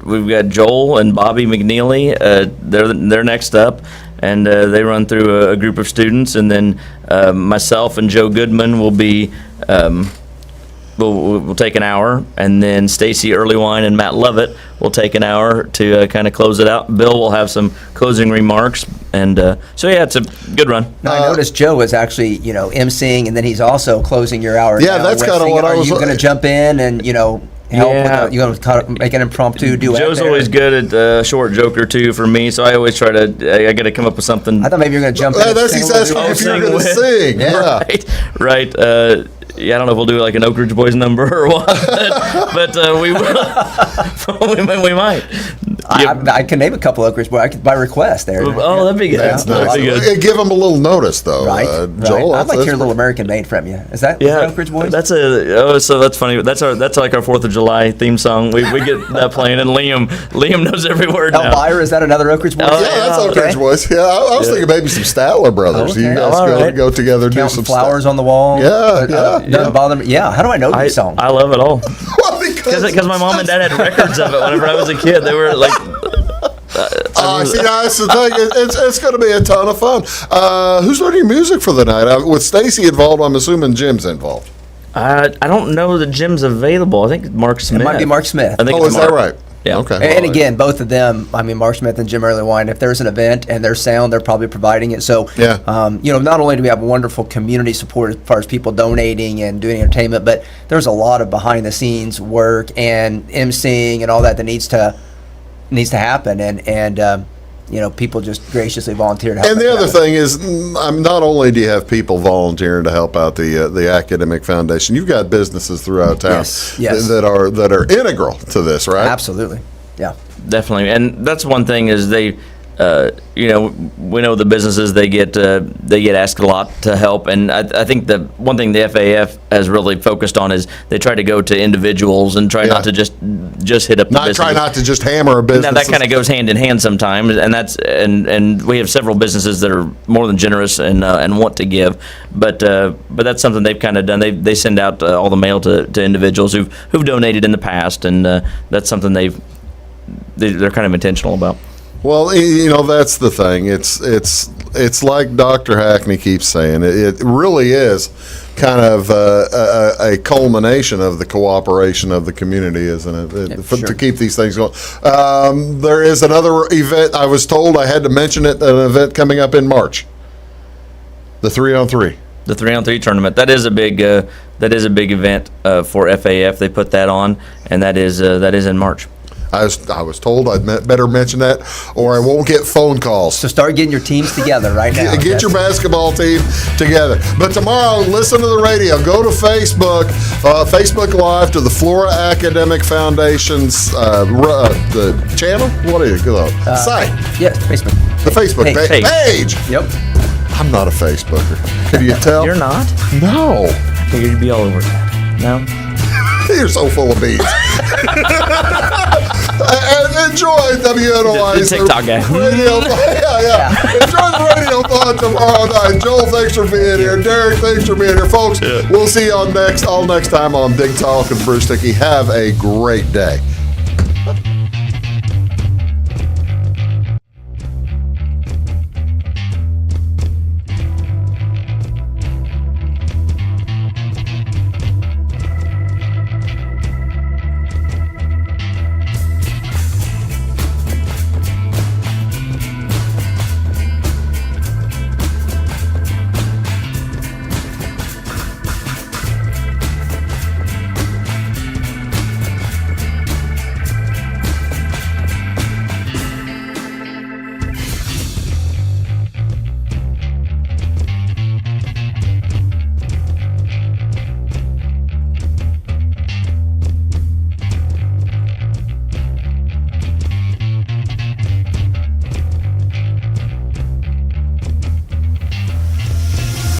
We've got Joel and Bobby McNeely. They're next up, and they run through a group of students, and then myself and Joe Goodman will be we'll take an hour, and then Stacy Earlywine and Matt Lovett will take an hour to kind of close it out. Bill will have some closing remarks, and so it's a good run. Now, I noticed Joe is actually emceeing, and then he's also closing your hour. Yeah, that's kind of what I was. Are you going to jump in and help? Yeah. You're going to make an impromptu duet? Joe's always good at a short joke or two for me, so I always try to. I got to come up with something. I thought maybe you're going to jump in. That's exactly if you're going to sing. Yeah. Right. I don't know if we'll do like an Oak Ridge Boys number or what, but we will. we might. I can name a couple Oak Ridge Boys by request there. Oh, that'd be good. That's nice. Give them a little notice, though. Right. Joel, I'd like to hear a little American Made from you. Is that Oak Ridge Boys? That's so that's funny. That's like our 4th of July theme song. We get that playing, and Liam knows every word now. Elvira, is that another Oak Ridge Boys? That's Oak Ridge Boys. Yeah, I was thinking maybe some Statler Brothers. You guys go together, do some flowers on the wall. Yeah. Doesn't bother me. Yeah. How do I know these songs? I love it all. Because my mom and dad had records of it whenever I was a kid. They were like. See, that's the thing. It's going to be a ton of fun. Who's learning music for the night? With Stacy involved, I'm assuming Jim's involved. I don't know that Jim's available. I think Mark Smith. It might be Mark Smith. I think is that right? Yeah. Okay. And again, both of them, Mark Smith and Jim Earlywine, if there's an event and there's sound, they're probably providing it. So, not only do we have wonderful community support as far as people donating and doing entertainment, but there's a lot of behind the scenes work and emceeing and all that needs to happen. And people just graciously volunteer to help. And the other thing is, not only do you have people volunteering to help out the Academic Foundation, you've got businesses throughout town that are integral to this, right? Absolutely, yeah, definitely. And that's one thing is they. We know the businesses they get asked a lot to help, and I think the one thing the FAF has really focused on is they try to go to individuals and try not to just hit up the business. Try not to just hammer a business. Now that kind of goes hand in hand sometimes, and and we have several businesses that are more than generous and want to give, but that's something they've kind of done. They send out all the mail to individuals who've donated in the past, and that's something they're kind of intentional about. Well, that's the thing. It's like Dr. Hackney keeps saying. It really is kind of a culmination of the cooperation of the community, isn't it? To keep these things going. There is another event. I was told I had to mention it. An event coming up in March. The 3-on-3. The 3-on-3 tournament. That is a big event for FAF. They put that on, and that is in March. I was told I'd better mention that, or I won't get phone calls. So start getting your teams together right now. Get your basketball team together. But tomorrow, listen to the radio. Go to Facebook, Facebook Live to the Flora Academic Foundation's the channel. What is it? Site. Yeah, Facebook. The Facebook page. Yep. I'm not a Facebooker. Can you tell? You're not? No. I figured you'd be all over that. No. You're so full of beans. And enjoy WNOI. The TikTok guy. Enjoy the Radiothon tomorrow night. Joel, thanks for being here. Derek, thanks for being here. Folks, we'll see you all next time on Big Talk and Bruce Dickey. Have a great day.